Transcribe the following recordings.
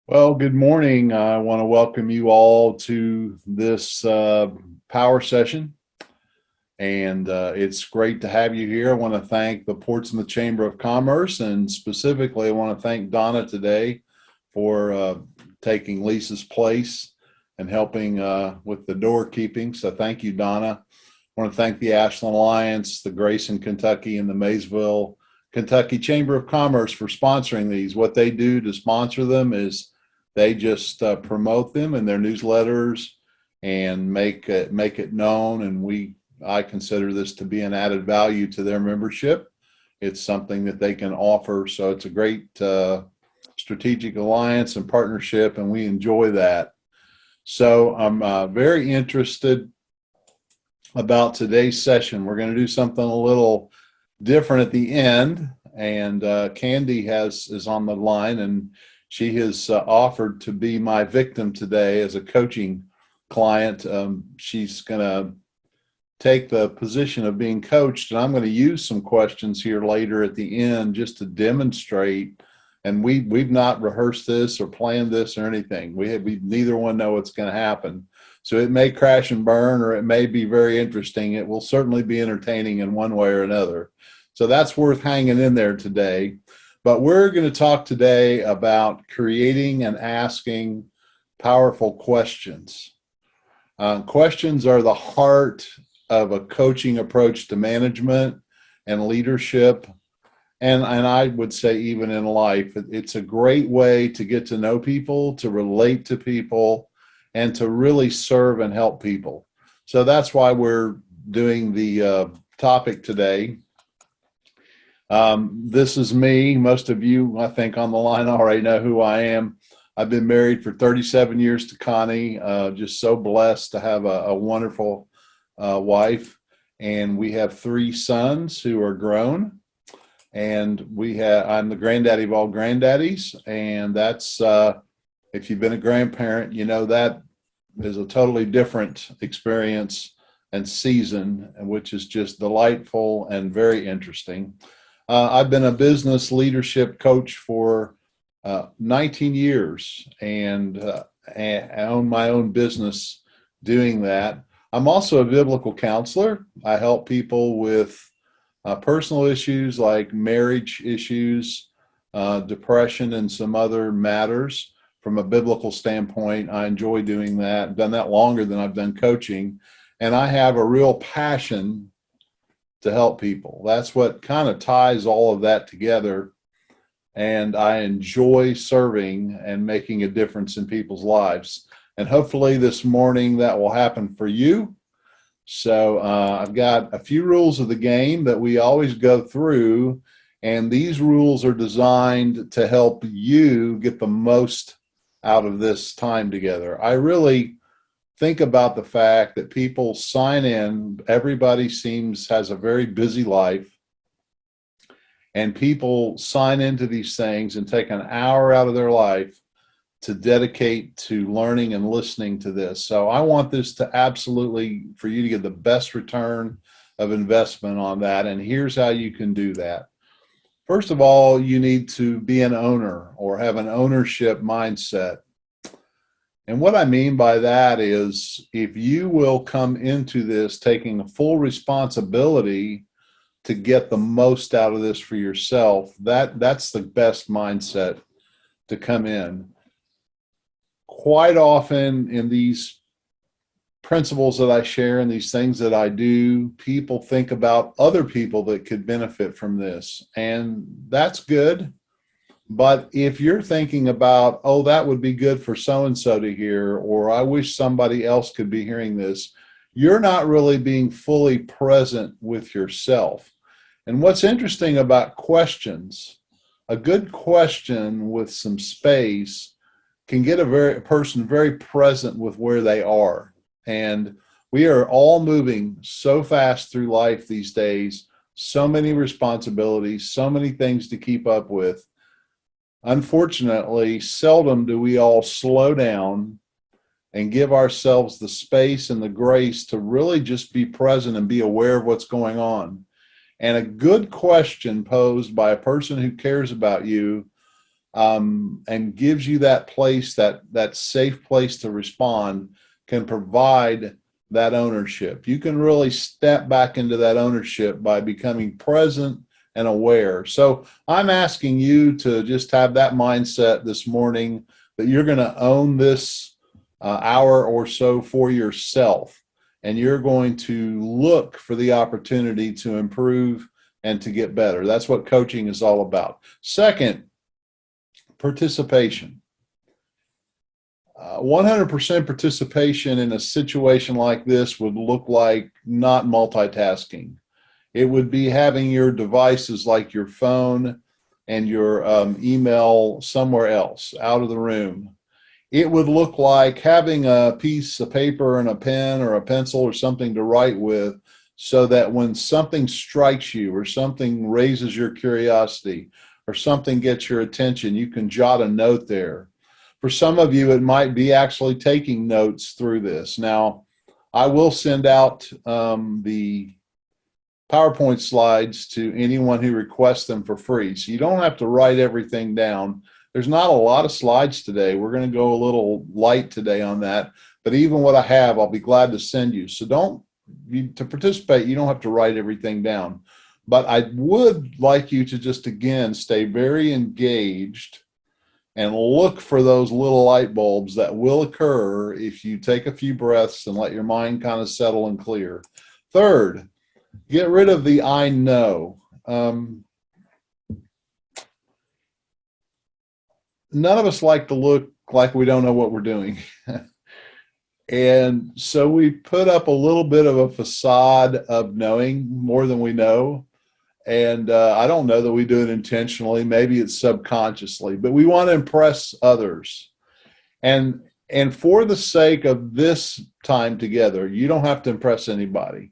Well, good morning. I want to welcome you all to this power session, and it's great to have you here. I want to thank the Portsmouth Chamber of Commerce, and specifically, I want to thank Donna today for taking Lisa's place and helping with the doorkeeping. So, thank you, Donna. I want to thank the Ashland Alliance, the Grayson, Kentucky, and the Maysville, Kentucky Chamber of Commerce for sponsoring these. What they do to sponsor them is they just promote them in their newsletters and make it known. And I consider this to be an added value to their membership. It's something that they can offer. So it's a great strategic alliance and partnership, and we enjoy that. So I'm very interested about today's session. We're going to do something a little different at the end, and Candy is on the line, and she has offered to be my victim today as a coaching client. She's going to take the position of being coached, and I'm going to use some questions here later at the end just to demonstrate. And we've not rehearsed this or planned this or anything. We neither one know what's going to happen. So it may crash and burn, or it may be very interesting. It will certainly be entertaining in one way or another. So that's worth hanging in there today. But we're going to talk today about creating and asking powerful questions. Questions are the heart of a coaching approach to management and leadership. And I would say even in life, it's a great way to get to know people, to relate to people, and to really serve and help people. So that's why we're doing the topic today. This is me. Most of you, I think, on the line already know who I am. I've been married for 37 years to Connie. Just so blessed to have a wonderful wife. And we have 3 sons who are grown. And I'm the granddaddy of all granddaddies. And that's, if you've been a grandparent, you know that is a totally different experience and season, which is just delightful and very interesting. I've been a business leadership coach for 19 years, and I own my own business doing that. I'm also a biblical counselor. I help people with personal issues like marriage issues, depression, and some other matters from a biblical standpoint. I enjoy doing that. I've done that longer than I've done coaching, and I have a real passion to help people. That's what kind of ties all of that together. And I enjoy serving and making a difference in people's lives. And hopefully this morning that will happen for you. So I've got a few rules of the game that we always go through. And these rules are designed to help you get the most out of this time together. I really think about the fact that people sign in. Everybody has a very busy life, and people sign into these things and take an hour out of their life to dedicate to learning and listening to this. So I want this to absolutely, for you to get the best return of investment on that. And here's how you can do that. First of all, you need to be an owner or have an ownership mindset. And what I mean by that is, if you will come into this taking full responsibility to get the most out of this for yourself, that's the best mindset to come in. Quite often in these principles that I share and these things that I do, people think about other people that could benefit from this. And that's good. But if you're thinking about, oh, that would be good for so-and-so to hear, or I wish somebody else could be hearing this, you're not really being fully present with yourself. And what's interesting about questions, a good question with some space can get a person very present with where they are. And we are all moving so fast through life these days, so many responsibilities, so many things to keep up with. Unfortunately, seldom do we all slow down and give ourselves the space and the grace to really just be present and be aware of what's going on. And a good question posed by a person who cares about you, and gives you that place, that safe place to respond, can provide that ownership. You can really step back into that ownership by becoming present and aware. So I'm asking you to just have that mindset this morning that you're going to own this hour or so for yourself, and you're going to look for the opportunity to improve and to get better. That's what coaching is all about. Second, participation. 100% participation in a situation like this would look like not multitasking. It would be having your devices like your phone and your email somewhere else, out of the room. It would look like having a piece of paper and a pen or a pencil or something to write with, so that when something strikes you or something raises your curiosity or something gets your attention, you can jot a note there. For some of you, it might be actually taking notes through this. Now, I will send out the PowerPoint slides to anyone who requests them for free. So you don't have to write everything down. There's not a lot of slides today. We're going to go a little light today on that. But even what I have, I'll be glad to send you. So to participate, you don't have to write everything down. But I would like you to just, again, stay very engaged and look for those little light bulbs that will occur if you take a few breaths and let your mind kind of settle and clear. Third, get rid of the I know. None of us like to look like we don't know what we're doing. And so we put up a little bit of a facade of knowing more than we know. And I don't know that we do it intentionally. Maybe it's subconsciously, but we want to impress others. And for the sake of this time together, you don't have to impress anybody.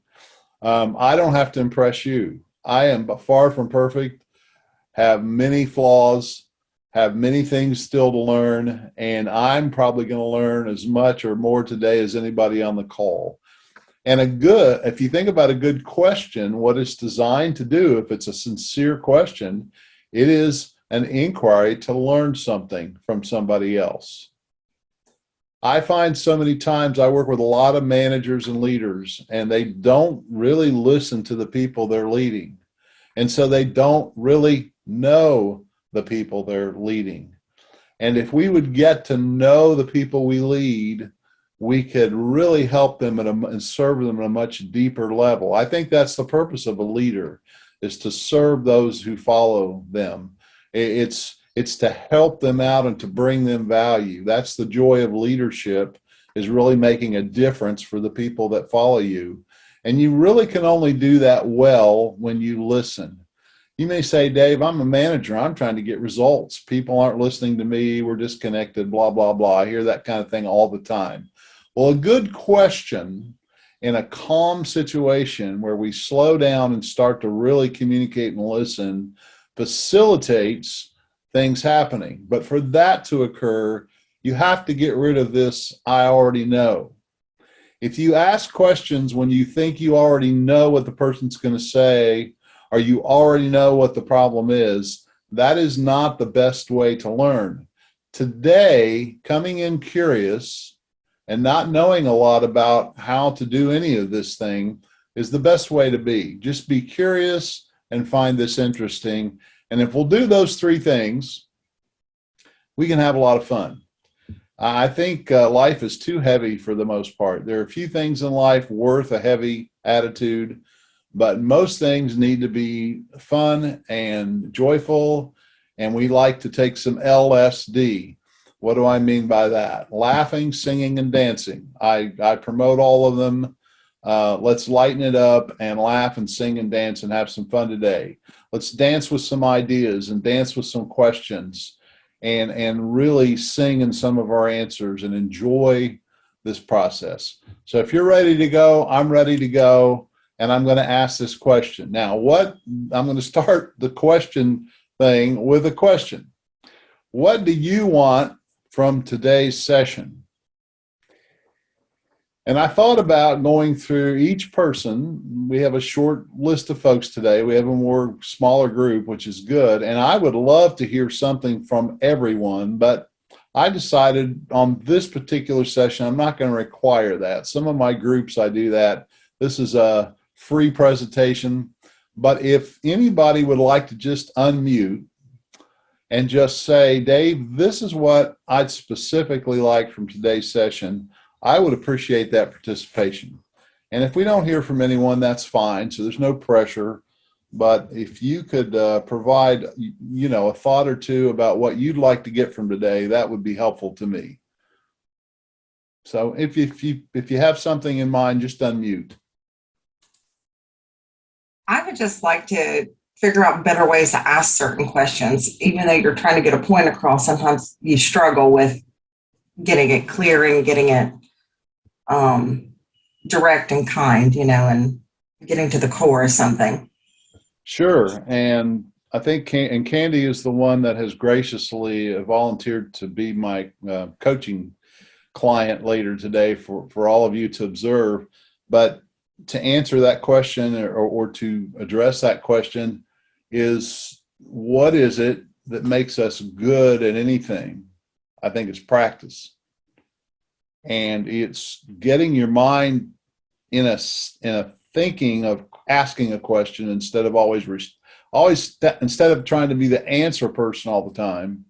I don't have to impress you. I am far from perfect, have many flaws, have many things still to learn, and I'm probably going to learn as much or more today as anybody on the call. And if you think about a good question, what it's designed to do, if it's a sincere question, it is an inquiry to learn something from somebody else. I find so many times I work with a lot of managers and leaders, and they don't really listen to the people they're leading. And so they don't really know the people they're leading. And if we would get to know the people we lead, we could really help them and serve them at a much deeper level. I think that's the purpose of a leader, is to serve those who follow them. It's to help them out and to bring them value. That's the joy of leadership, is really making a difference for the people that follow you. And you really can only do that well when you listen. You may say, Dave, I'm a manager. I'm trying to get results. People aren't listening to me. We're disconnected, blah, blah, blah. I hear that kind of thing all the time. Well, a good question in a calm situation where we slow down and start to really communicate and listen facilitates things happening. But for that to occur, you have to get rid of this I already know. If you ask questions when you think you already know what the person's going to say, or you already know what the problem is, that is not the best way to learn. Today, coming in curious and not knowing a lot about how to do any of this thing is the best way to be. Just be curious and find this interesting. And if we'll do those three things, we can have a lot of fun. I think life is too heavy for the most part. There are a few things in life worth a heavy attitude, but most things need to be fun and joyful. And we like to take some LSD. What do I mean by that? Laughing, singing, and dancing. I promote all of them. Let's lighten it up and laugh and sing and dance and have some fun today. Let's dance with some ideas and dance with some questions and really sing in some of our answers and enjoy this process. So if you're ready to go, I'm ready to go, and I'm going to ask this question. Now, I'm going to start the question thing with a question. What do you want from today's session? And I thought about going through each person. We have a short list of folks today. We have a more smaller group, which is good. And I would love to hear something from everyone, but I decided on this particular session, I'm not going to require that. Some of my groups, I do that. This is a free presentation. But if anybody would like to just unmute and just say, Dave, this is what I'd specifically like from today's session, I would appreciate that participation. And if we don't hear from anyone, that's fine. So there's no pressure. But if you could provide, a thought or two about what you'd like to get from today, that would be helpful to me. So if you have something in mind, just unmute. I would just like to figure out better ways to ask certain questions. Even though you're trying to get a point across, sometimes you struggle with getting it clear and getting it direct and kind, and getting to the core of something. Sure. And I think Candy is the one that has graciously volunteered to be my coaching client later today for all of you to observe. But to answer that question or to address that question is, what is it that makes us good at anything? I think it's practice. And it's getting your mind in a thinking of asking a question instead of instead of trying to be the answer person all the time,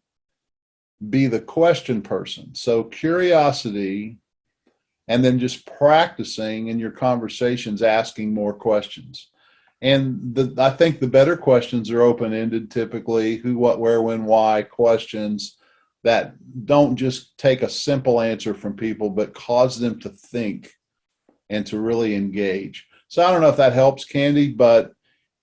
be the question person. So curiosity, and then just practicing in your conversations, asking more questions. And I think the better questions are open-ended, typically, who, what, where, when, why questions that don't just take a simple answer from people, but cause them to think and to really engage. So I don't know if that helps, Candy, but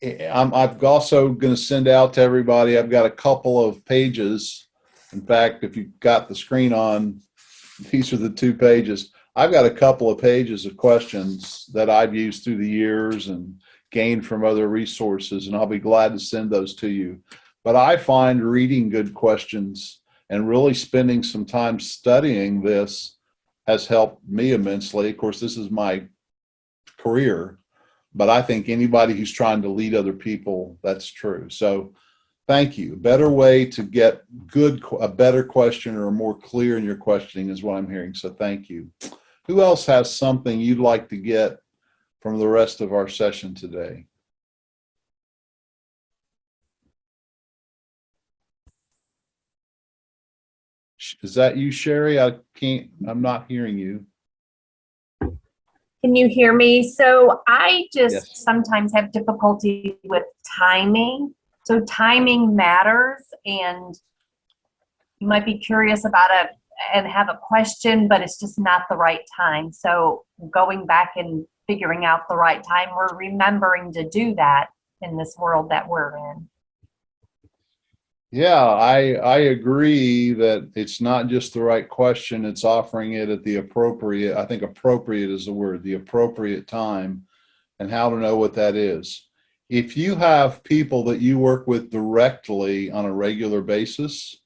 I'm also going to send out to everybody. I've got a couple of pages. In fact, if you've got the screen on, these are the 2 pages. I've got a couple of pages of questions that I've used through the years and gained from other resources, and I'll be glad to send those to you. But I find reading good questions and really spending some time studying this has helped me immensely. Of course, this is my career, but I think anybody who's trying to lead other people, that's true. So thank you. A better way to get a better question or more clear in your questioning is what I'm hearing. So thank you. Who else has something you'd like to get from the rest of our session today? Is that you, Sherry? I'm not hearing you. Can you hear me? So I just Yes. sometimes have difficulty with timing. So timing matters, and you might be curious about it and have a question, but it's just not the right time. So going back and figuring out the right time, we're remembering to do that in this world that we're in. Yeah, I agree that it's not just the right question, it's offering it at the appropriate, I think appropriate is the word, the appropriate time, and how to know what that is. If you have people that you work with directly on a regular basis,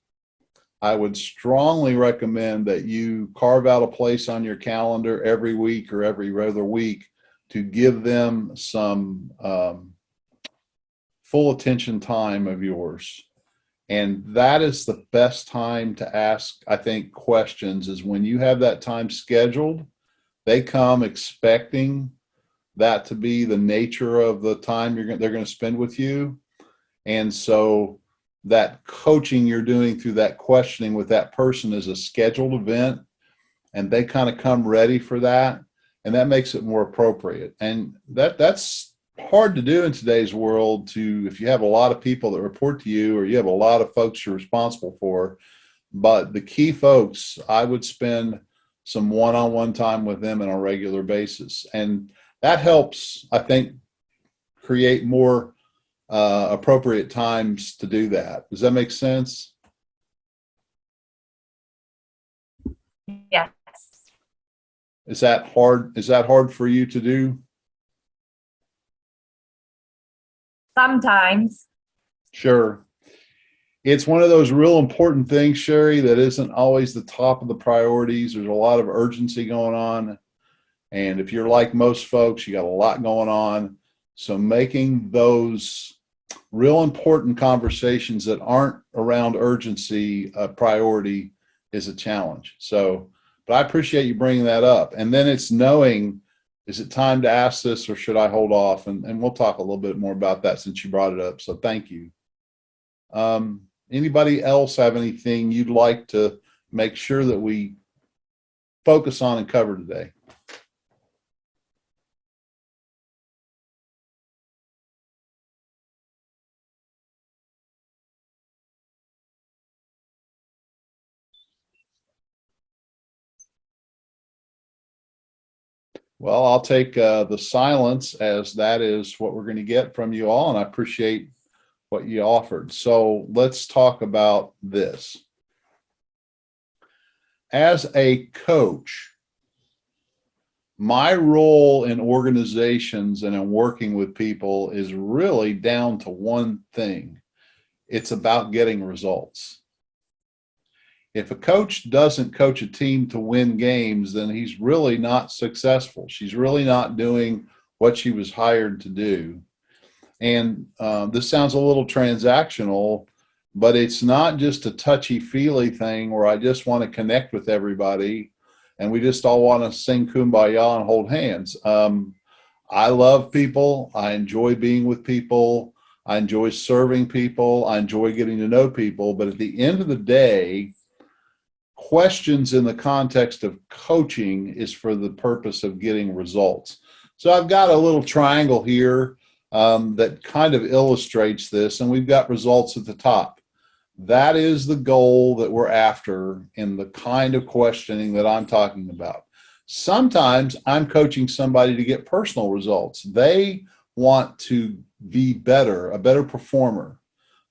I would strongly recommend that you carve out a place on your calendar every week or every other week to give them some full attention time of yours. And that is the best time to ask, I think, questions is when you have that time scheduled. They come expecting that to be the nature of the time they're going to spend with you. And so that coaching you're doing through that questioning with that person is a scheduled event, and they kind of come ready for that. And that makes it more appropriate. And that's hard to do in today's world, if you have a lot of people that report to you or you have a lot of folks you're responsible for. But the key folks, I would spend some one-on-one time with them on a regular basis. And that helps, I think, create more appropriate times to do that. Does that make sense? Yes. Is that hard? Is that hard for you to do? Sometimes. Sure. It's one of those real important things, Sherry, that isn't always the top of the priorities. There's a lot of urgency going on. And if you're like most folks, you got a lot going on. So making those real important conversations that aren't around urgency a priority is a challenge. So, but I appreciate you bringing that up. And then it's knowing, is it time to ask this or should I hold off? And we'll talk a little bit more about that since you brought it up. So thank you. Anybody else have anything you'd like to make sure that we focus on and cover today? Well, I'll take the silence as that is what we're going to get from you all, and I appreciate what you offered. So let's talk about this. As a coach, my role in organizations and in working with people is really down to one thing. It's about getting results. If a coach doesn't coach a team to win games, then he's really not successful. She's really not doing what she was hired to do. And this sounds a little transactional, but it's not just a touchy-feely thing where I just want to connect with everybody and we just all want to sing Kumbaya and hold hands. I love people. I enjoy being with people. I enjoy serving people. I enjoy getting to know people. But at the end of the day, questions in the context of coaching is for the purpose of getting results. So I've got a little triangle here that kind of illustrates this, and we've got results at the top. That is the goal that we're after in the kind of questioning that I'm talking about. Sometimes I'm coaching somebody to get personal results. They want to be better, a better performer.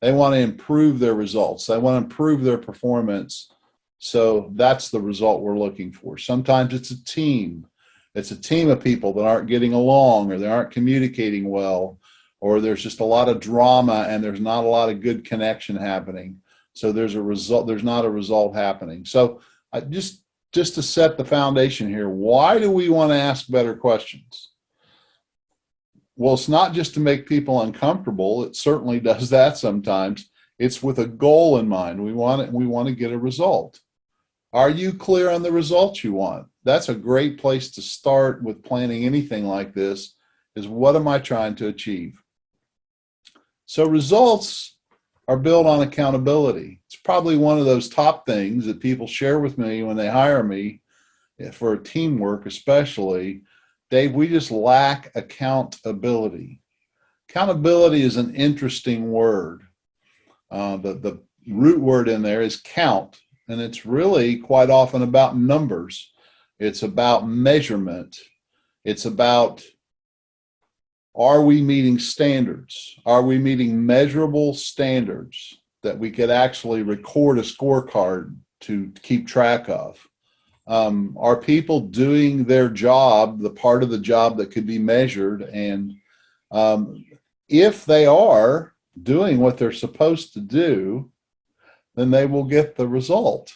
They want to improve their results. They want to improve their performance. So that's the result we're looking for. Sometimes it's a team. It's a team of people that aren't getting along or they aren't communicating well, or there's just a lot of drama and there's not a lot of good connection happening. So there's a result, there's not a result happening. So just to set the foundation here, why do we want to ask better questions? Well, it's not just to make people uncomfortable. It certainly does that sometimes. It's with a goal in mind. We want to get a result. Are you clear on the results you want? That's a great place to start with planning anything like this, is what am I trying to achieve? So results are built on accountability. It's probably one of those top things that people share with me when they hire me for teamwork especially. Dave, we just lack accountability. Accountability is an interesting word. The root word in there is count, and it's really quite often about numbers. It's about measurement. It's about, are we meeting standards? Are we meeting measurable standards that we could actually record a scorecard to keep track of? Are people doing their job, the part of the job that could be measured? And if they are doing what they're supposed to do, then they will get the result.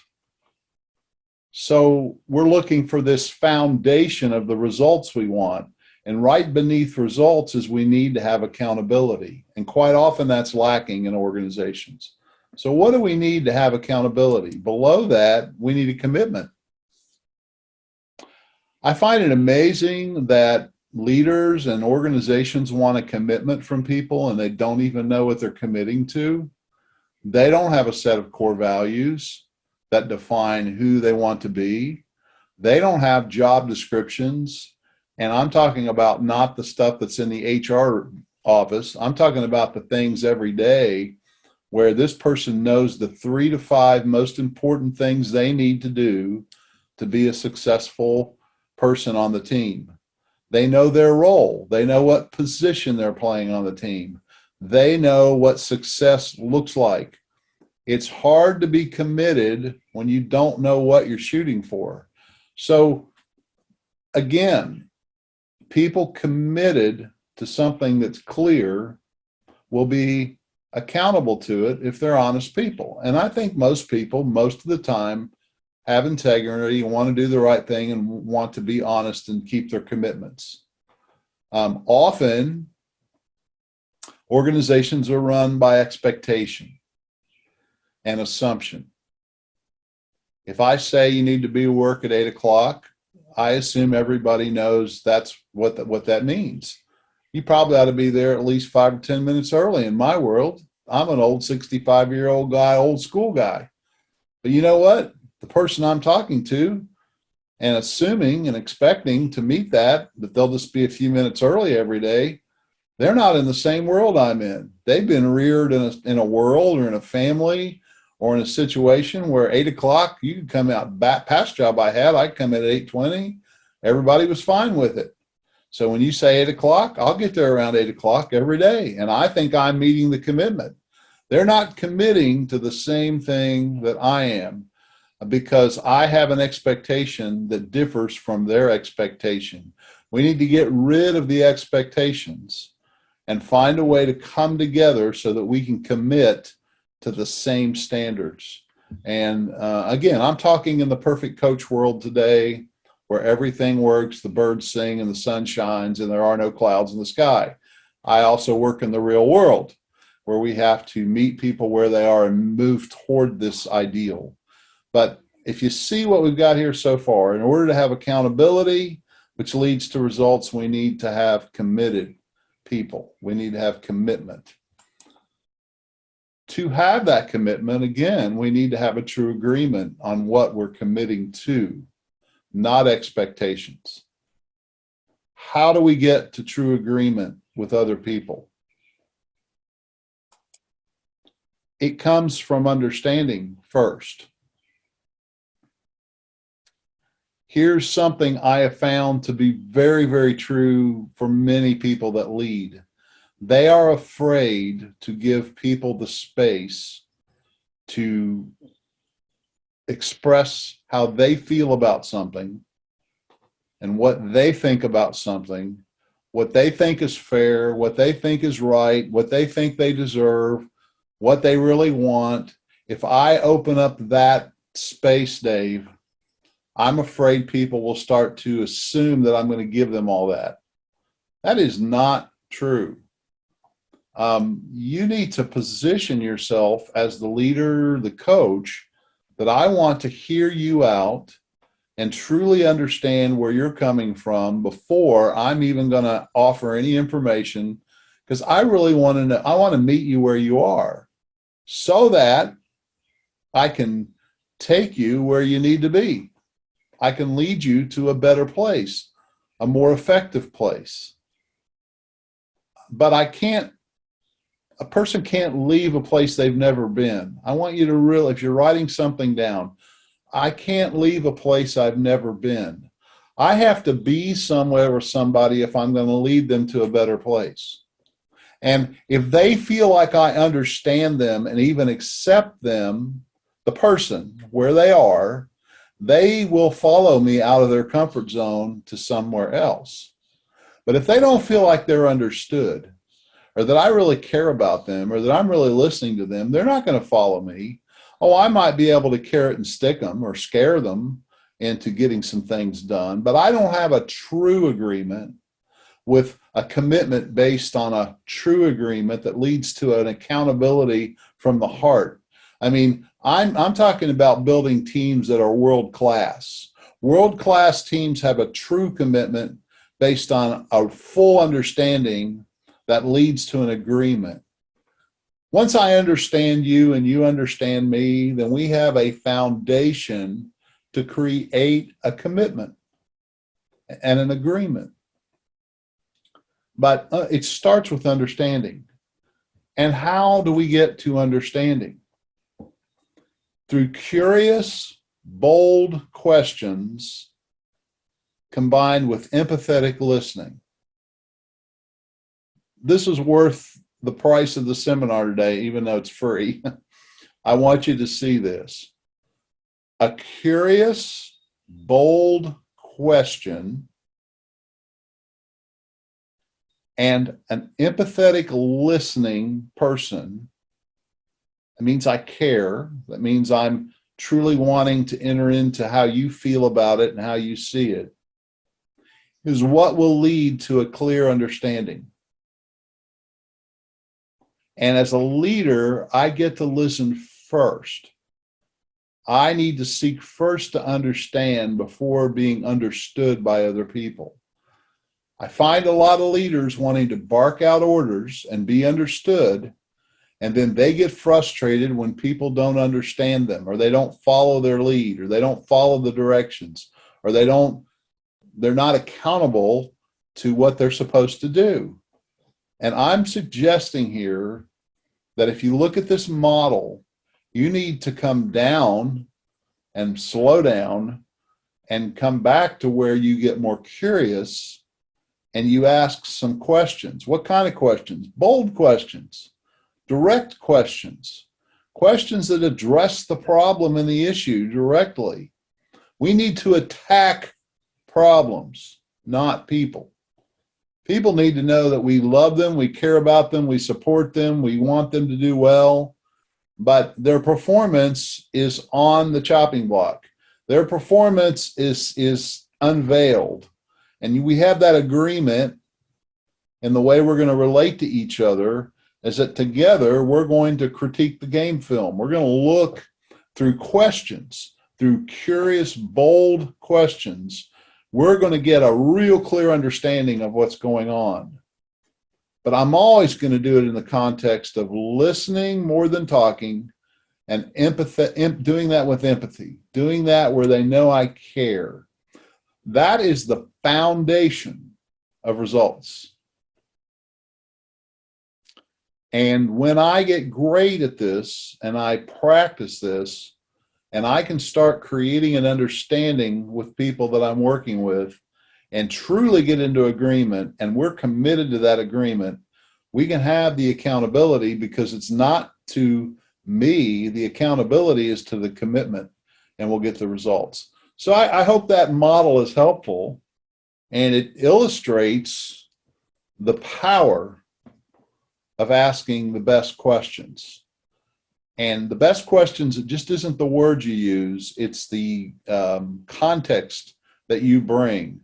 So we're looking for this foundation of the results we want. And right beneath results is we need to have accountability. And quite often that's lacking in organizations. So what do we need to have accountability? Below that, we need a commitment. I find it amazing that leaders and organizations want a commitment from people and they don't even know what they're committing to. They don't have a set of core values that define who they want to be. They don't have job descriptions. And I'm talking about not the stuff that's in the HR office. I'm talking about the things every day where this person knows the 3 to 5 most important things they need to do to be a successful person on the team. They know their role. They know what position they're playing on the team. They know what success looks like. It's hard to be committed when you don't know what you're shooting for. So again, people committed to something that's clear will be accountable to it if they're honest people. And I think most people, most of the time, have integrity, want to do the right thing, and want to be honest and keep their commitments. Often, organizations are run by expectation and assumption. If I say you need to be at work at 8 o'clock, I assume everybody knows that's what that means. You probably ought to be there at least 5 or 10 minutes early. In my world, I'm an old 65-year-old guy, old school guy. But you know what? The person I'm talking to and assuming and expecting to meet that they'll just be a few minutes early every day, they're not in the same world I'm in. They've been reared in a world or in a family or in a situation where 8 o'clock, you could come out. Past job I had, I come in at 8:20. Everybody was fine with it. So when you say 8 o'clock, I'll get there around 8 o'clock every day. And I think I'm meeting the commitment. They're not committing to the same thing that I am because I have an expectation that differs from their expectation. We need to get rid of the expectations and find a way to come together so that we can commit to the same standards. And again, I'm talking in the perfect coach world today where everything works, the birds sing and the sun shines and there are no clouds in the sky. I also work in the real world where we have to meet people where they are and move toward this ideal. But if you see what we've got here so far, in order to have accountability, which leads to results, we need to have committed people. We need to have commitment. To have that commitment, again, we need to have a true agreement on what we're committing to, not expectations. How do we get to true agreement with other people? It comes from understanding first. Here's something I have found to be very, very true for many people that lead. They are afraid to give people the space to express how they feel about something and what they think about something, what they think is fair, what they think is right, what they think they deserve, what they really want. If I open up that space, Dave, I'm afraid people will start to assume that I'm going to give them all that. That is not true. You need to position yourself as the leader, the coach, that I want to hear you out and truly understand where you're coming from before I'm even going to offer any information, because I really want to know, I want to meet you where you are so that I can take you where you need to be. I can lead you to a better place, a more effective place. But a person can't leave a place they've never been. I want you to really, if you're writing something down, I can't leave a place I've never been. I have to be somewhere with somebody if I'm going to lead them to a better place. And if they feel like I understand them and even accept them, the person, where they are, they will follow me out of their comfort zone to somewhere else. But if they don't feel like they're understood, or that I really care about them, or that I'm really listening to them, they're not going to follow me. Oh, I might be able to carrot and stick them or scare them into getting some things done, but I don't have a true agreement with a commitment based on a true agreement that leads to an accountability from the heart. I mean, I'm talking about building teams that are world class. World class teams have a true commitment based on a full understanding that leads to an agreement. Once I understand you and you understand me, then we have a foundation to create a commitment and an agreement. But it starts with understanding. And how do we get to understanding? Through curious, bold questions combined with empathetic listening. This is worth the price of the seminar today, even though it's free. I want you to see this. A curious, bold question and an empathetic listening person. That means I care. That means I'm truly wanting to enter into how you feel about it and how you see it, is what will lead to a clear understanding. And as a leader, I get to listen first. I need to seek first to understand before being understood by other people. I find a lot of leaders wanting to bark out orders and be understood, and then they get frustrated when people don't understand them, or they don't follow their lead, or they don't follow the directions, or they're not accountable to what they're supposed to do. And I'm suggesting here that if you look at this model, you need to come down and slow down and come back to where you get more curious and you ask some questions. What kind of questions? Bold questions, direct questions, questions that address the problem and the issue directly. We need to attack problems, not people. People need to know that we love them, we care about them, we support them, we want them to do well, but their performance is on the chopping block. Their performance is unveiled. And we have that agreement, and the way we're going to relate to each other is that together we're going to critique the game film. We're going to look through questions, through curious, bold questions. We're going to get a real clear understanding of what's going on. But I'm always going to do it in the context of listening more than talking, and doing that with empathy, doing that where they know I care. That is the foundation of results. And when I get great at this and I practice this, and I can start creating an understanding with people that I'm working with and truly get into agreement, and we're committed to that agreement, we can have the accountability, because it's not to me, the accountability is to the commitment, and we'll get the results. So I hope that model is helpful, and it illustrates the power of asking the best questions. And the best questions, it just isn't the words you use, it's the context that you bring.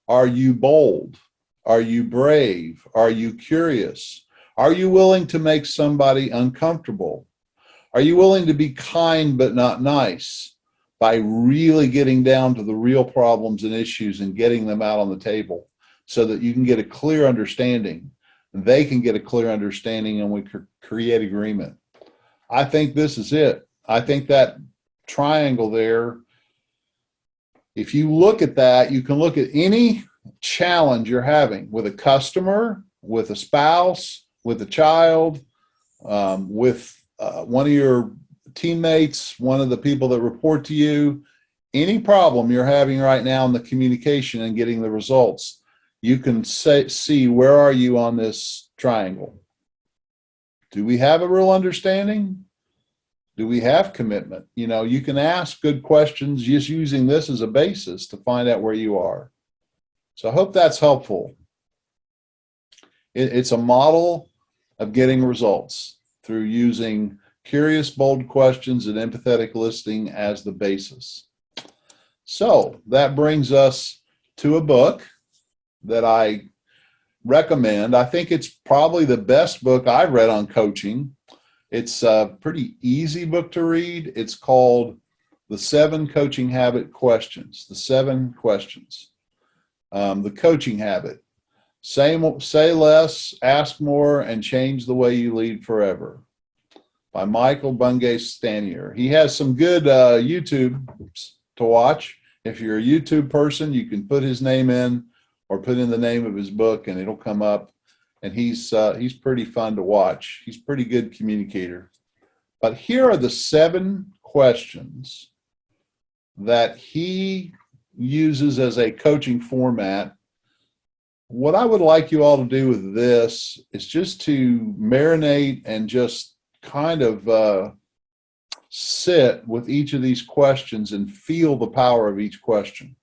Are you bold? Are you brave? Are you curious? Are you willing to make somebody uncomfortable? Are you willing to be kind but not nice, by really getting down to the real problems and issues and getting them out on the table so that you can get a clear understanding? They can get a clear understanding, and we create agreement. I think this is it. I think that triangle there, if you look at that, you can look at any challenge you're having with a customer, with a spouse, with a child, with one of your teammates, one of the people that report to you, any problem you're having right now in the communication and getting the results, you can see where are you on this triangle. Do we have a real understanding? Do we have commitment? You know, you can ask good questions just using this as a basis to find out where you are. So I hope that's helpful. It's a model of getting results through using curious, bold questions and empathetic listening as the basis. So that brings us to a book that I recommend. I think it's probably the best book I've read on coaching. It's a pretty easy book to read. It's called The 7 Coaching Habit Questions. The 7 questions. The Coaching Habit. Say less, ask more, and change the way you lead forever. By Michael Bungay Stanier. He has some good YouTube to watch. If you're a YouTube person, you can put his name in or put in the name of his book and it'll come up. And he's pretty fun to watch. He's a pretty good communicator. But here are the 7 questions that he uses as a coaching format. What I would like you all to do with this is just to marinate and just kind of sit with each of these questions and feel the power of each question.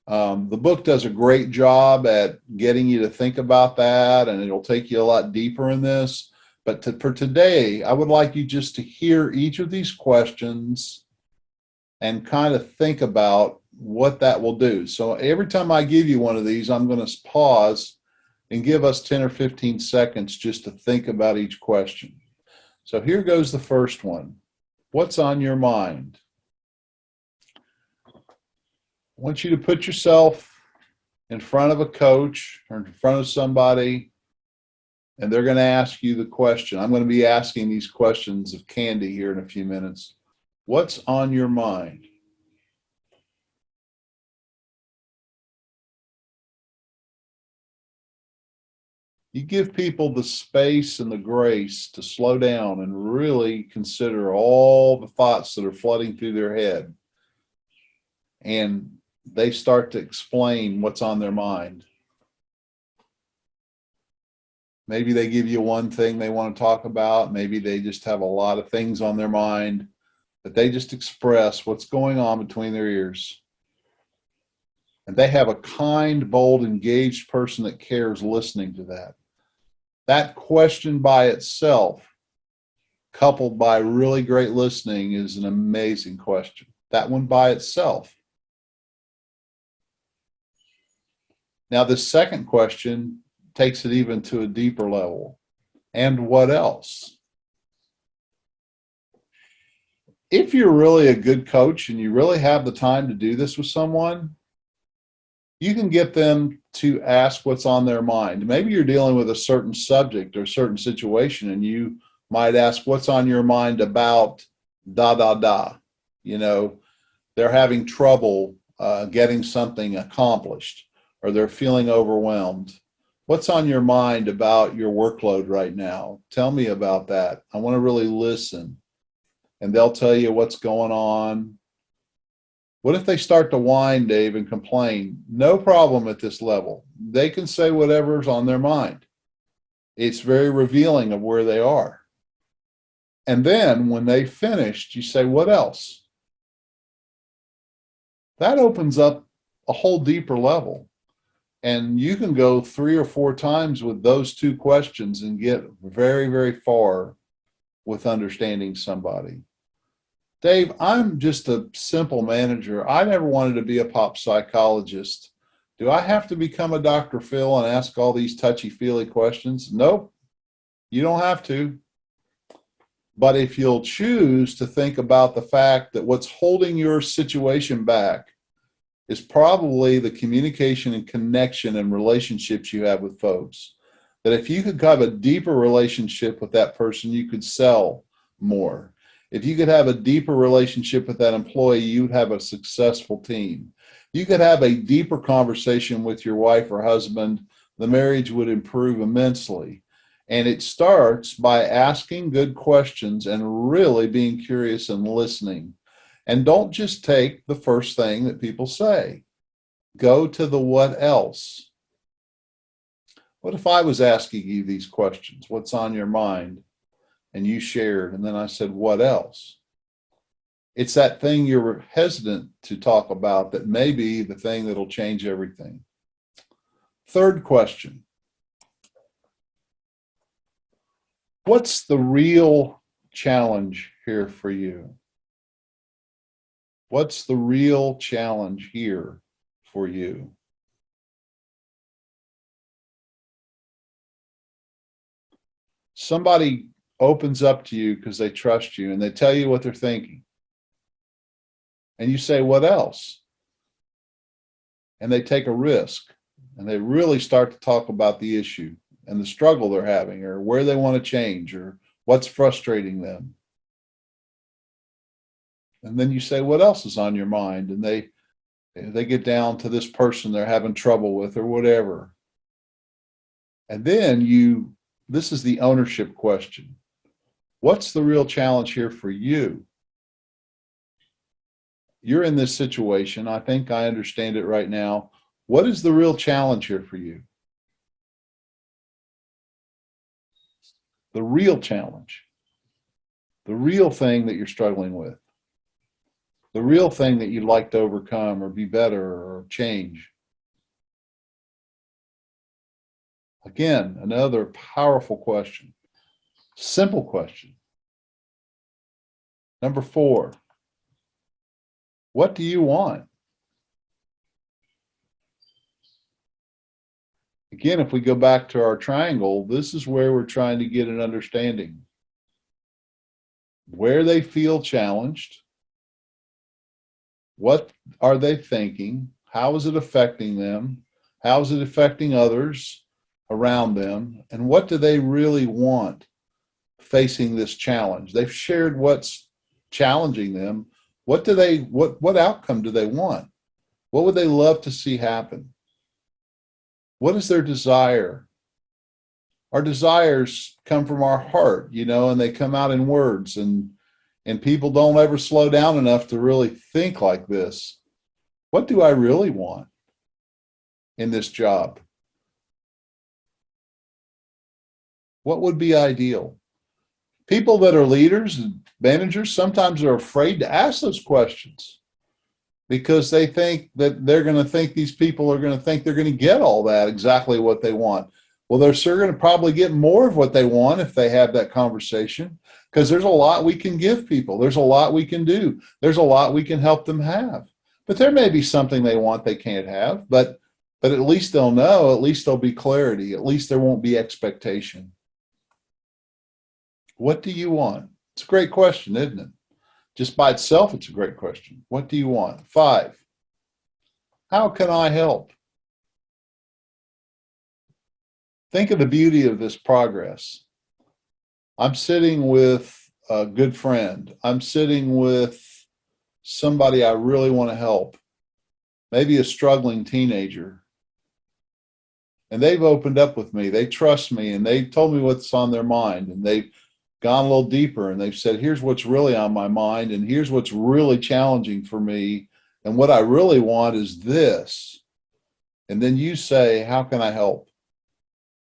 The book does a great job at getting you to think about that, and it'll take you a lot deeper in this. But for today, I would like you just to hear each of these questions and kind of think about what that will do. So every time I give you one of these, I'm going to pause and give us 10 or 15 seconds just to think about each question. So here goes the first one. What's on your mind? I want you to put yourself in front of a coach or in front of somebody, and they're going to ask you the question. I'm going to be asking these questions of Candy here in a few minutes. What's on your mind? You give people the space and the grace to slow down and really consider all the thoughts that are flooding through their head. And they start to explain what's on their mind. Maybe they give you one thing they want to talk about. Maybe they just have a lot of things on their mind, but they just express what's going on between their ears. And they have a kind, bold, engaged person that cares listening to that. That question by itself, coupled by really great listening, is an amazing question. That one by itself. Now, the second question takes it even to a deeper level. And what else? If you're really a good coach and you really have the time to do this with someone, you can get them to ask what's on their mind. Maybe you're dealing with a certain subject or a certain situation, and you might ask, what's on your mind about da, da, da? You know, they're having trouble getting something accomplished, or they're feeling overwhelmed. What's on your mind about your workload right now? Tell me about that. I want to really listen. And they'll tell you what's going on. What if they start to whine, Dave, and complain? No problem at this level. They can say whatever's on their mind. It's very revealing of where they are. And then when they finished, you say, what else? That opens up a whole deeper level. And you can go 3 or 4 times with those 2 questions and get very, very far with understanding somebody. Dave, I'm just a simple manager. I never wanted to be a pop psychologist. Do I have to become a Dr. Phil and ask all these touchy-feely questions? Nope, you don't have to. But if you'll choose to think about the fact that what's holding your situation back is probably the communication and connection and relationships you have with folks, that if you could have a deeper relationship with that person, you could sell more. If you could have a deeper relationship with that employee, you'd have a successful team. You could have a deeper conversation with your wife or husband, the marriage would improve immensely. And it starts by asking good questions and really being curious and listening. And don't just take the first thing that people say. Go to the what else. What if I was asking you these questions? What's on your mind? And you shared, and then I said, what else? It's that thing you're hesitant to talk about that may be the thing that'll change everything. Third question. What's the real challenge here for you? What's the real challenge here for you? Somebody opens up to you because they trust you and they tell you what they're thinking. And you say, what else? And they take a risk and they really start to talk about the issue and the struggle they're having, or where they want to change, or what's frustrating them. And then you say, what else is on your mind? And they get down to this person they're having trouble with or whatever. And then this is the ownership question. What's the real challenge here for you? You're in this situation. I think I understand it right now. What is the real challenge here for you? The real challenge. The real thing that you're struggling with. The real thing that you'd like to overcome or be better or change. Again, another powerful question. Simple question. Number 4, what do you want? Again, if we go back to our triangle, this is where we're trying to get an understanding. Where they feel challenged, what are they thinking, how is it affecting them, how is it affecting others around them, and what do they really want facing this challenge? They've shared what's challenging them. What outcome do they want? What would they love to see happen? What is their desire? Our desires come from our heart, and they come out in words, and people don't ever slow down enough to really think like this. What do I really want in this job? What would be ideal? People that are leaders and managers sometimes are afraid to ask those questions because they think that they're going to think these people are going to think they're going to get all that, exactly what they want. Well, they're sure going to probably get more of what they want if they have that conversation, because there's a lot we can give people. There's a lot we can do. There's a lot we can help them have. But there may be something they want they can't have, but at least they'll know, at least there'll be clarity, at least there won't be expectation. What do you want? It's a great question, isn't it? Just by itself, it's a great question. What do you want? 5, how can I help? Think of the beauty of this progress. I'm sitting with a good friend. I'm sitting with somebody I really want to help, maybe a struggling teenager. And they've opened up with me. They trust me, and they told me what's on their mind, and they've gone a little deeper, and they've said, here's what's really on my mind, and here's what's really challenging for me, and what I really want is this. And then you say, how can I help?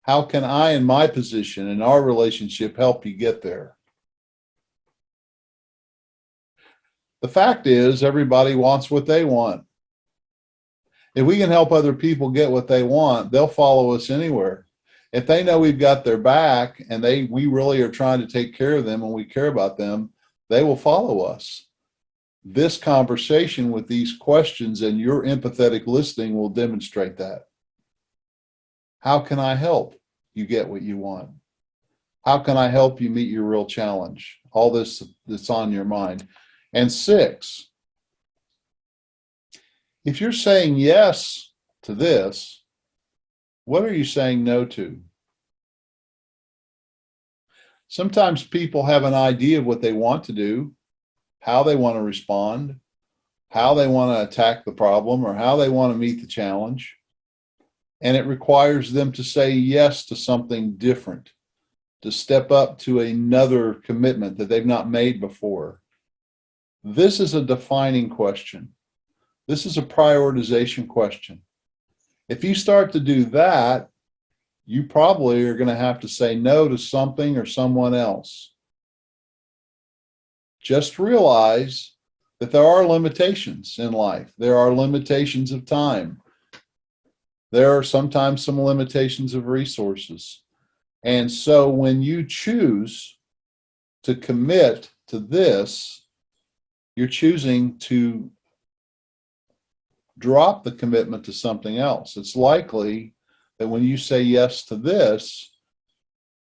How can I, in my position, in our relationship, help you get there? The fact is, everybody wants what they want. If we can help other people get what they want, they'll follow us anywhere. If they know we've got their back and we really are trying to take care of them and we care about them, they will follow us. This conversation with these questions and your empathetic listening will demonstrate that. How can I help you get what you want? How can I help you meet your real challenge? All this that's on your mind. And 6, if you're saying yes to this, what are you saying no to? Sometimes people have an idea of what they want to do, how they want to respond, how they want to attack the problem, or how they want to meet the challenge. And it requires them to say yes to something different, to step up to another commitment that they've not made before. This is a defining question. This is a prioritization question. If you start to do that, you probably are going to have to say no to something or someone else. Just realize that there are limitations in life. There are limitations of time. There are sometimes some limitations of resources. And so when you choose to commit to this, you're choosing to drop the commitment to something else. It's likely that when you say yes to this,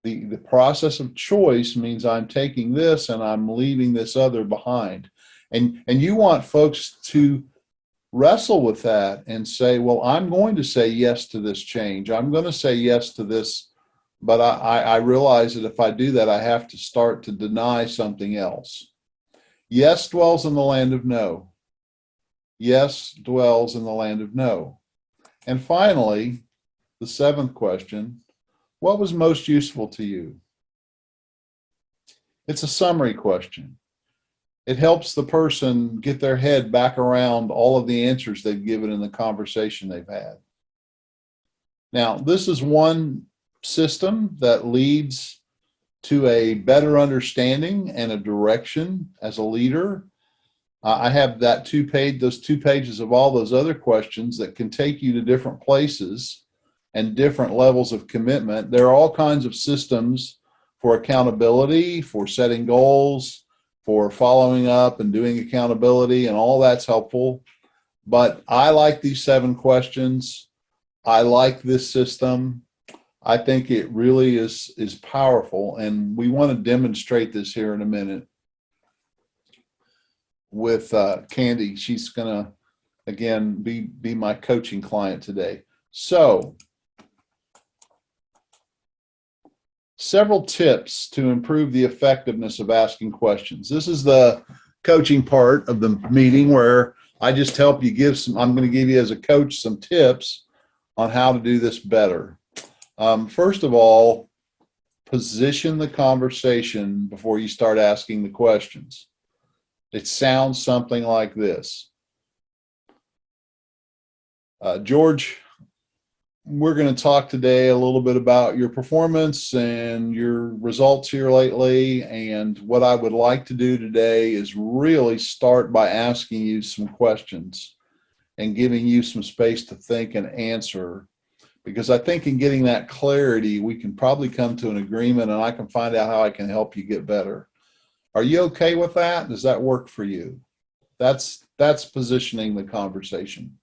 the process of choice means I'm taking this and I'm leaving this other behind. And you want folks to wrestle with that and say, well, I'm going to say yes to this change. I'm going to say yes to this, but I realize that if I do that, I have to start to deny something else. Yes dwells in the land of no. Yes dwells in the land of no. And finally, the 7th question, what was most useful to you? It's a summary question. It helps the person get their head back around all of the answers they've given in the conversation they've had. Now, this is one system that leads to a better understanding and a direction as a leader. I have those 2 pages of all those other questions that can take you to different places and different levels of commitment. There are all kinds of systems for accountability, for setting goals, for following up and doing accountability, and all that's helpful. But I like these 7 questions. I like this system. I think it really is powerful, and we want to demonstrate this here in a minute with Candy. She's gonna again be my coaching client today. So, several tips to improve the effectiveness of asking questions. This is the coaching part of the meeting where I just help you I'm going to give you as a coach some tips on how to do this better. First of all, position the conversation before you start asking the questions. It sounds something like this. George, we're going to talk today a little bit about your performance and your results here lately. And what I would like to do today is really start by asking you some questions and giving you some space to think and answer. Because I think in getting that clarity, we can probably come to an agreement and I can find out how I can help you get better. Are you okay with that? Does that work for you? That's positioning the conversation.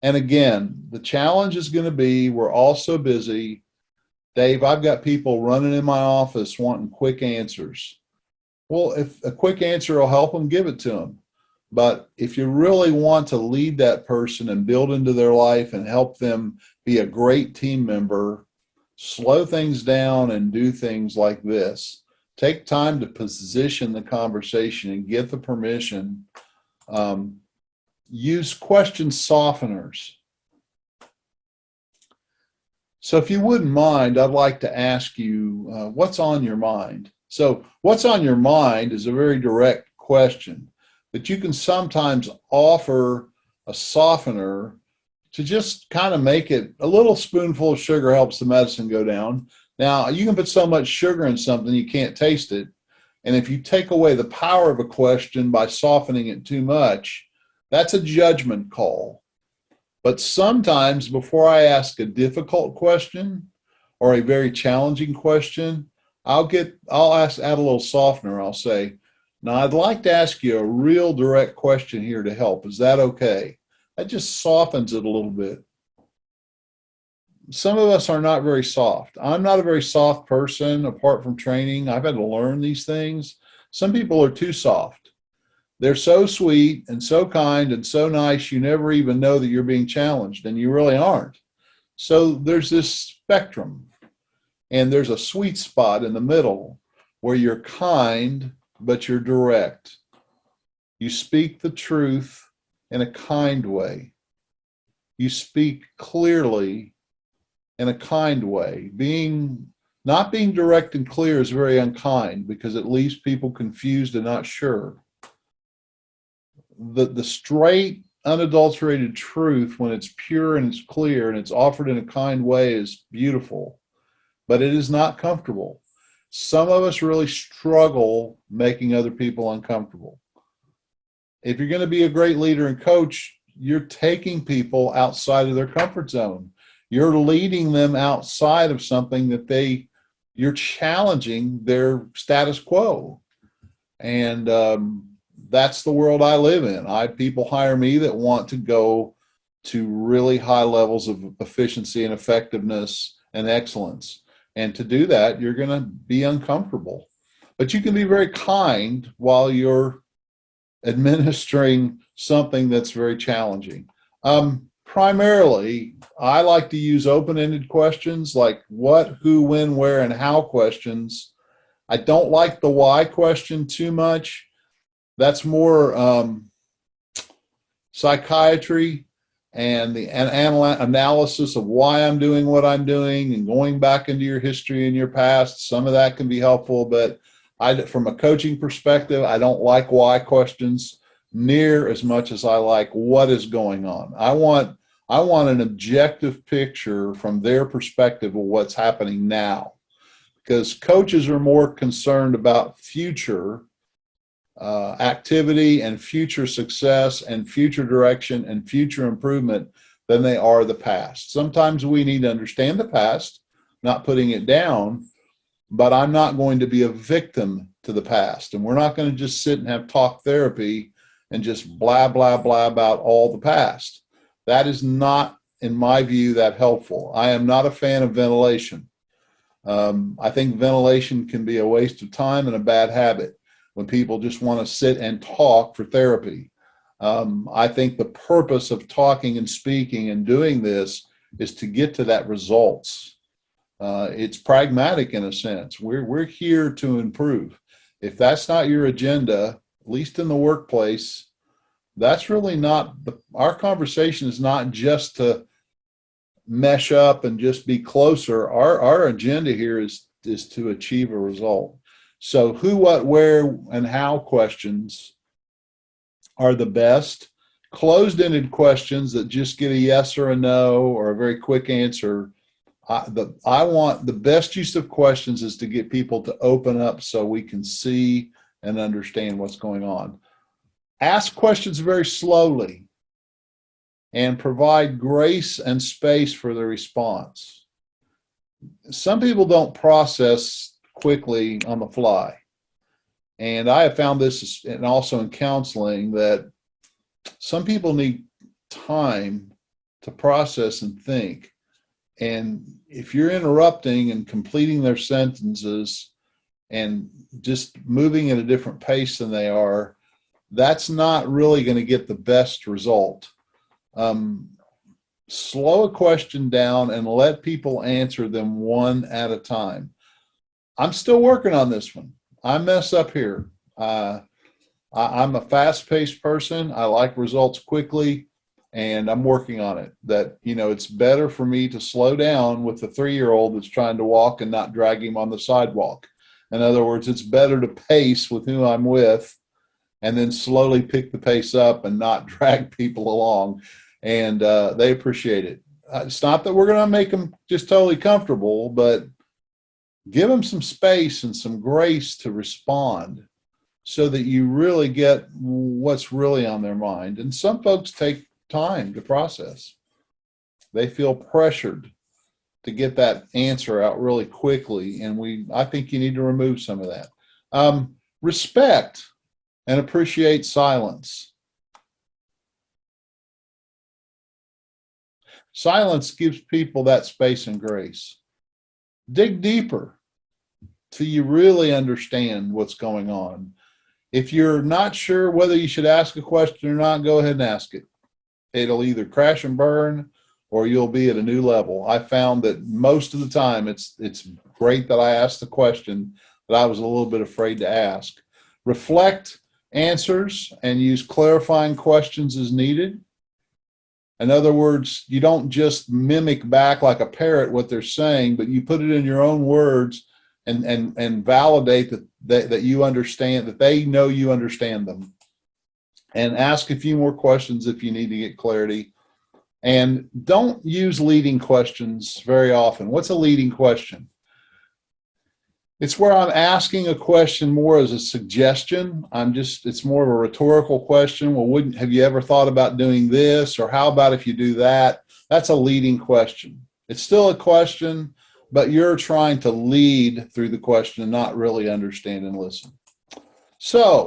And again, the challenge is going to be, we're all so busy. Dave, I've got people running in my office wanting quick answers. Well, if a quick answer will help them, give it to them. But if you really want to lead that person and build into their life and help them be a great team member, slow things down and do things like this. Take time to position the conversation and get the permission. Use question softeners. So if you wouldn't mind, I'd like to ask you, what's on your mind? So what's on your mind is a very direct question, but you can sometimes offer a softener to just kind of make it a little spoonful of sugar helps the medicine go down. Now, you can put so much sugar in something you can't taste it. And if you take away the power of a question by softening it too much, that's a judgment call. But sometimes before I ask a difficult question or a very challenging question, I'll add a little softener. I'll say, now I'd like to ask you a real direct question here to help. Is that okay? That just softens it a little bit. Some of us are not very soft. I'm not a very soft person apart from training. I've had to learn these things. Some people are too soft. They're so sweet and so kind and so nice, you never even know that you're being challenged, and you really aren't. So there's this spectrum, and there's a sweet spot in the middle where you're kind, but you're direct. You speak the truth in a kind way. You speak clearly in a kind way. Not being direct and clear is very unkind because it leaves people confused and not sure. The straight, unadulterated truth, when it's pure and it's clear and it's offered in a kind way, is beautiful, but it is not comfortable. Some of us really struggle making other people uncomfortable. If you're going to be a great leader and coach, you're taking people outside of their comfort zone. You're leading them outside of something that you're challenging their status quo. And that's the world I live in. People hire me that want to go to really high levels of efficiency and effectiveness and excellence. And to do that, you're going to be uncomfortable. But you can be very kind while you're administering something that's very challenging. Primarily, I like to use open-ended questions like what, who, when, where, and how questions. I don't like the why question too much. That's more psychiatry and the analysis of why I'm doing what I'm doing and going back into your history and your past. Some of that can be helpful, but from a coaching perspective, I don't like why questions near as much as I like what is going on. I want an objective picture from their perspective of what's happening now, because coaches are more concerned about future activity and future success and future direction and future improvement than they are the past. Sometimes we need to understand the past, not putting it down, but I'm not going to be a victim to the past. And we're not going to just sit and have talk therapy and just blah, blah, blah about all the past. That is not, in my view, that helpful. I am not a fan of ventilation. I think ventilation can be a waste of time and a bad habit when people just want to sit and talk for therapy. I think the purpose of talking and speaking and doing this is to get to that results. It's pragmatic in a sense. We're here to improve. If that's not your agenda, at least in the workplace, that's really not our conversation is not just to mesh up and just be closer. Our agenda here is to achieve a result. So who, what, where, and how questions are the best. Closed-ended questions that just get a yes or a no or a very quick answer. I want the best use of questions is to get people to open up so we can see and understand what's going on. Ask questions very slowly and provide grace and space for the response. Some people don't process quickly on the fly. And I have found this, and also in counseling, that some people need time to process and think. And if you're interrupting and completing their sentences and just moving at a different pace than they are, that's not really going to get the best result. Slow a question down and let people answer them one at a time. I'm still working on this one. I mess up here. I'm a fast-paced person. I like results quickly, and I'm working on it. That, it's better for me to slow down with the 3-year-old that's trying to walk and not drag him on the sidewalk. In other words, it's better to pace with who I'm with and then slowly pick the pace up and not drag people along. And they appreciate it. It's not that we're going to make them just totally comfortable, but give them some space and some grace to respond so that you really get what's really on their mind. And some folks take time to process. They feel pressured to get that answer out really quickly. And I think you need to remove some of that. Respect and appreciate silence. Silence gives people that space and grace. Dig deeper till you really understand what's going on. If you're not sure whether you should ask a question or not, go ahead and ask it. It'll either crash and burn or you'll be at a new level. I found that most of the time it's great that I asked the question that I was a little bit afraid to ask. Reflect answers and use clarifying questions as needed. In other words, you don't just mimic back like a parrot what they're saying, but you put it in your own words and validate that you understand, that they know you understand them. And ask a few more questions if you need to get clarity. And don't use leading questions very often. What's a leading question? It's where I'm asking a question more as a suggestion. It's more of a rhetorical question. Well, have you ever thought about doing this? Or how about if you do that? That's a leading question. It's still a question, but you're trying to lead through the question and not really understand and listen. So